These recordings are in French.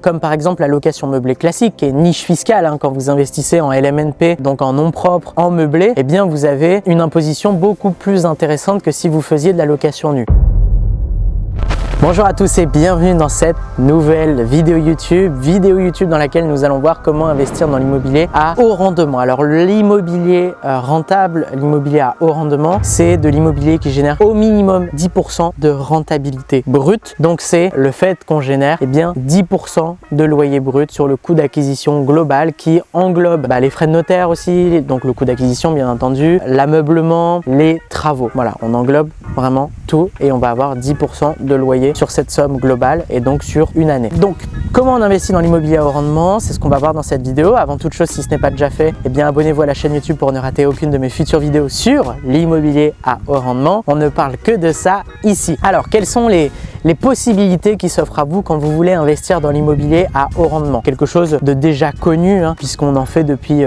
comme par exemple la location meublée classique, qui est niche fiscale, hein, quand vous investissez en LMNP, donc en nom propre, en meublé, eh bien vous avez une imposition beaucoup plus intéressante que si vous faisiez de la location nue. Bonjour à tous et bienvenue dans cette nouvelle vidéo YouTube dans laquelle nous allons voir comment investir dans l'immobilier à haut rendement. Alors l'immobilier rentable, l'immobilier à haut rendement, c'est de l'immobilier qui génère au minimum 10% de rentabilité brute. Donc c'est le fait qu'on génère 10% de loyer brut sur le coût d'acquisition global qui englobe les frais de notaire aussi, donc le coût d'acquisition bien entendu, l'ameublement, les travaux. Voilà, on englobe vraiment tout et on va avoir 10% de loyer sur cette somme globale et donc sur une année. Donc comment on investit dans l'immobilier à haut rendement, c'est ce qu'on va voir dans cette vidéo. Avant toute chose, si ce n'est pas déjà fait, abonnez-vous à la chaîne YouTube pour ne rater aucune de mes futures vidéos sur l'immobilier à haut rendement. On ne parle que de ça ici. Alors quelles sont les possibilités qui s'offrent à vous quand vous voulez investir dans l'immobilier à haut rendement? Quelque chose de déjà connu, puisqu'on en fait depuis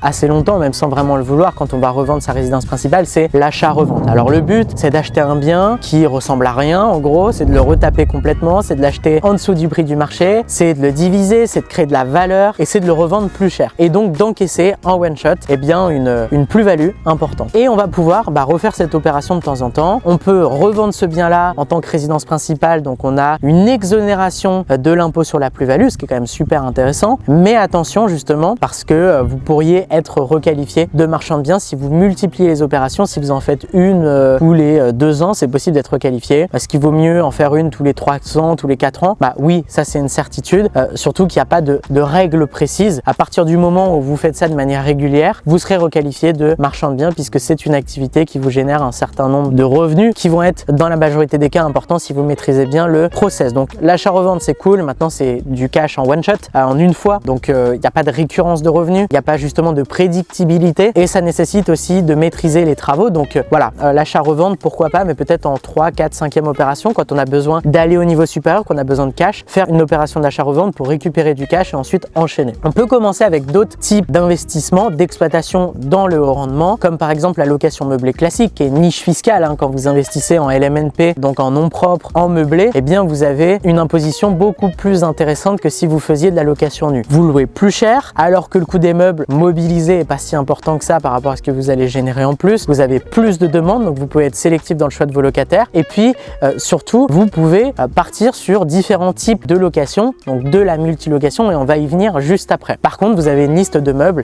assez longtemps, même sans vraiment le vouloir. Quand on va revendre sa résidence principale, c'est l'achat-revente. Alors le but, c'est d'acheter un bien qui ressemble à rien, en gros, c'est de le retaper complètement, c'est de l'acheter en dessous du prix du marché, c'est de le diviser, c'est de créer de la valeur et c'est de le revendre plus cher. Et donc d'encaisser en one shot une plus-value importante. Et on va pouvoir refaire cette opération de temps en temps. On peut revendre ce bien-là en tant que résidence principale, donc on a une exonération de l'impôt sur la plus-value, ce qui est quand même super intéressant. Mais attention justement, parce que vous pourriez être requalifié de marchand de biens si vous multipliez les opérations. Si vous en faites une tous les 2 ans, c'est possible d'être requalifié. Est-ce qu'il vaut mieux en faire une tous les 3 ans, tous les 4 ans? Oui, ça c'est une certitude, surtout qu'il n'y a pas de règles précises. À partir du moment où vous faites ça de manière régulière, vous serez requalifié de marchand de biens puisque c'est une activité qui vous génère un certain nombre de revenus qui vont être dans la majorité des cas importants si vous maîtrisez bien le process. Donc l'achat-revente c'est cool, maintenant c'est du cash en one shot, en une fois, donc il n'y a pas de récurrence de revenus, il n'y a pas justement de prédictibilité et ça nécessite aussi de maîtriser les travaux. Donc voilà, l'achat-revente pourquoi pas, mais peut-être en 3, 4, 5e opération quand on a besoin d'aller au niveau supérieur, qu'on a besoin de cash, faire une opération d'achat-revente pour récupérer du cash et ensuite enchaîner. On peut commencer avec d'autres types d'investissements, d'exploitation dans le haut rendement, comme par exemple la location meublée classique qui est niche fiscale, quand vous investissez en LMNP, donc en nom propre, en meublé, vous avez une imposition beaucoup plus intéressante que si vous faisiez de la location nue. Vous louez plus cher alors que le coût des meubles mobilisés n'est pas si important que ça par rapport à ce que vous allez générer en plus. Vous avez plus de demandes, donc vous pouvez être sélectif dans le choix de vos locataires et puis surtout vous pouvez partir sur différents types de location, donc de la multilocation et on va y venir juste après. Par contre, vous avez une liste de meubles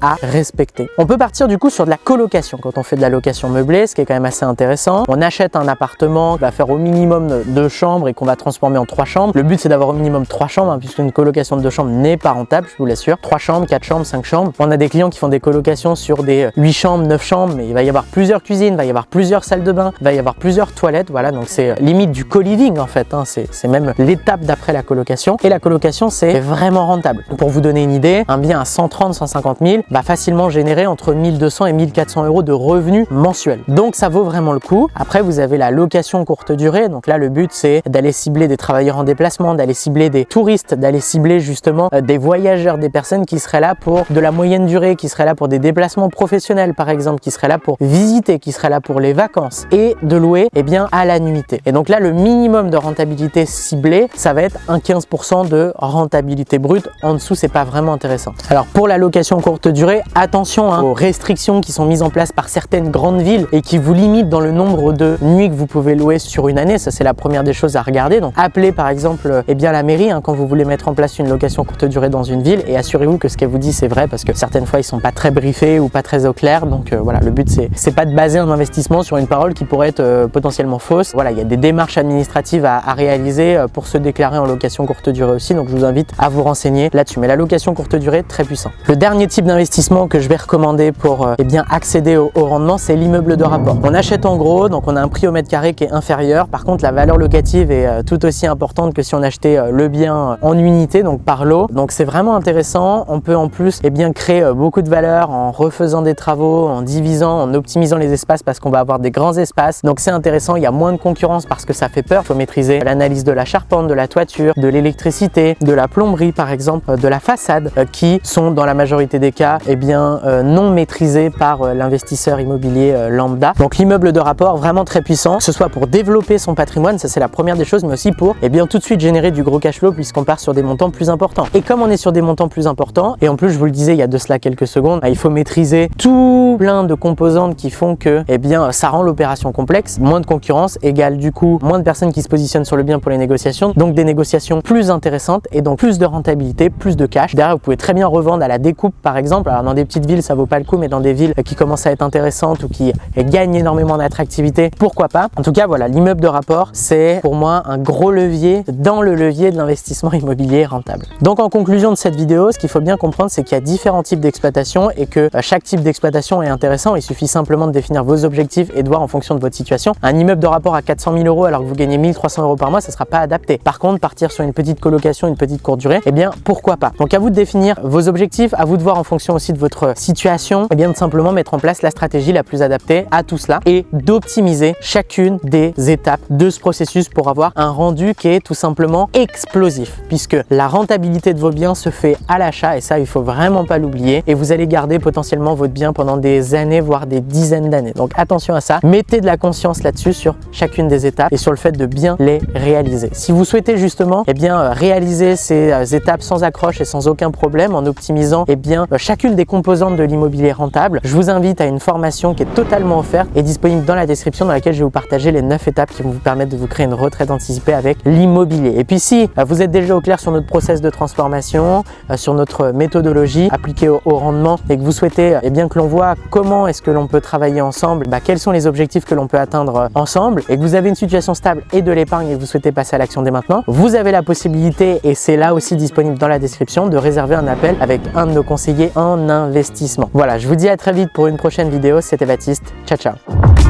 à respecter. On peut partir du coup sur de la colocation quand on fait de la location meublée, ce qui est quand même assez intéressant. On achète un appartement qui va faire au minimum 2 chambres et qu'on va transformer en 3 chambres. Le but c'est d'avoir au minimum 3 chambres puisqu'une colocation de 2 chambres n'est pas rentable, je vous l'assure. 3 chambres, 4 chambres, 5 chambres. On a des clients qui font des colocations sur des 8 chambres, 9 chambres, mais il va y avoir plusieurs cuisines, il va y avoir plusieurs salles de bain, il va y avoir plusieurs toilettes, voilà, donc c'est limite du co-living en fait, c'est même l'étape d'après la colocation et la colocation c'est vraiment rentable. Pour vous donner une idée, un bien à 130 150 000 va facilement générer entre 1200 et 1400 euros de revenus mensuels, donc ça vaut vraiment le coup. Après vous avez la location courte durée, donc là le but c'est d'aller cibler des travailleurs en déplacement, d'aller cibler des touristes, d'aller cibler justement des voyageurs, des personnes qui seraient là pour de la moyenne durée, qui seraient là pour des déplacements professionnels par exemple, qui seraient là pour visiter, qui seraient là pour les vacances et de louer à la nuitée. Et donc là le minimum de rentabilité ciblée ça va être un 15% de rentabilité brute, en dessous c'est pas vraiment intéressant. Alors pour la location courte durée, attention aux restrictions qui sont mises en place par certaines grandes villes et qui vous limitent dans le nombre de nuits que vous pouvez louer sur une année, ça c'est la première des choses à regarder. Donc appelez par exemple la mairie quand vous voulez mettre en place une location courte durée dans une ville et assurez-vous que ce qu'elle vous dit c'est vrai parce que certaines fois ils sont pas très briefés ou pas très au clair. Donc voilà, le but c'est pas de baser un investissement sur une parole qui pourrait être potentiellement fausse. Voilà, il y a des démarches administratives à réaliser pour se déclarer en location courte durée aussi, donc je vous invite à vous renseigner là-dessus. Mais la location courte durée, très puissant. Le dernier type d'investissement que je vais recommander pour accéder au rendement, c'est l'immeuble de rapport. On achète en gros, donc on a un prix au mètre carré qui est inférieur. Par contre, la valeur locative est tout aussi importante que si on achetait le bien en unité, donc par lot. Donc c'est vraiment intéressant. On peut en plus créer beaucoup de valeur en refaisant des travaux, en divisant, en optimisant les espaces parce qu'on va avoir des grands espaces. Donc c'est intéressant, il y a moins de concurrence parce que ça fait peur. Il faut maîtriser l'analyse de la charpente, de la toiture, de l'électricité, de la plomberie par exemple, de la façade qui sont dans la majorité des cas non maîtrisés par l'investisseur immobilier lambda. Donc l'immeuble de rapport vraiment très puissant, que ce soit pour développer son patrimoine patrimoine, ça c'est la première des choses, mais aussi pour tout de suite générer du gros cash flow puisqu'on part sur des montants plus importants. Et comme on est sur des montants plus importants, et en plus je vous le disais il y a de cela quelques secondes, il faut maîtriser tout plein de composantes qui font que ça rend l'opération complexe. Moins de concurrence égale du coup moins de personnes qui se positionnent sur le bien pour les négociations, donc des négociations plus intéressantes et donc plus de rentabilité, plus de cash. Derrière vous pouvez très bien revendre à la découpe par exemple. Alors dans des petites villes ça vaut pas le coup, mais dans des villes qui commencent à être intéressantes ou qui gagnent énormément d'attractivité, pourquoi pas. En tout cas voilà, l'immeuble de rapport c'est pour moi un gros levier dans le levier de l'investissement immobilier rentable. Donc en conclusion de cette vidéo, ce qu'il faut bien comprendre c'est qu'il y a différents types d'exploitation et que chaque type d'exploitation est intéressant. Il suffit simplement de définir vos objectifs et de voir en fonction de votre situation. Un immeuble de rapport à 400 000 € alors que vous gagnez 1 300 € par mois, ça sera pas adapté. Par contre, partir sur une petite colocation, une petite courte durée, pourquoi pas. Donc à vous de définir vos objectifs, à vous de voir en fonction aussi de votre situation, de simplement mettre en place la stratégie la plus adaptée à tout cela et d'optimiser chacune des étapes de ce processus pour avoir un rendu qui est tout simplement explosif, puisque la rentabilité de vos biens se fait à l'achat et ça il faut vraiment pas l'oublier, et vous allez garder potentiellement votre bien pendant des années voire des dizaines d'années. Donc attention à ça, mettez de la conscience là-dessus sur chacune des étapes et sur le fait de bien les réaliser. Si vous souhaitez justement réaliser ces étapes sans accroche et sans aucun problème en optimisant chacune des composantes de l'immobilier rentable, je vous invite à une formation qui est totalement offerte et disponible dans la description, dans laquelle je vais vous partager les 9 étapes qui vont vous permettre de vous créer une retraite anticipée avec l'immobilier. Et puis si vous êtes déjà au clair sur notre process de transformation, sur notre méthodologie appliquée au rendement et que vous souhaitez que l'on voit comment est-ce que l'on peut travailler ensemble, quels sont les objectifs que l'on peut atteindre ensemble, et que vous avez une situation stable et de l'épargne et que vous souhaitez passer à l'action dès maintenant, vous avez la possibilité, et c'est là aussi disponible dans la description, de réserver un appel avec un de nos conseillers en investissement. Voilà, je vous dis à très vite pour une prochaine vidéo. C'était Baptiste. Ciao, ciao.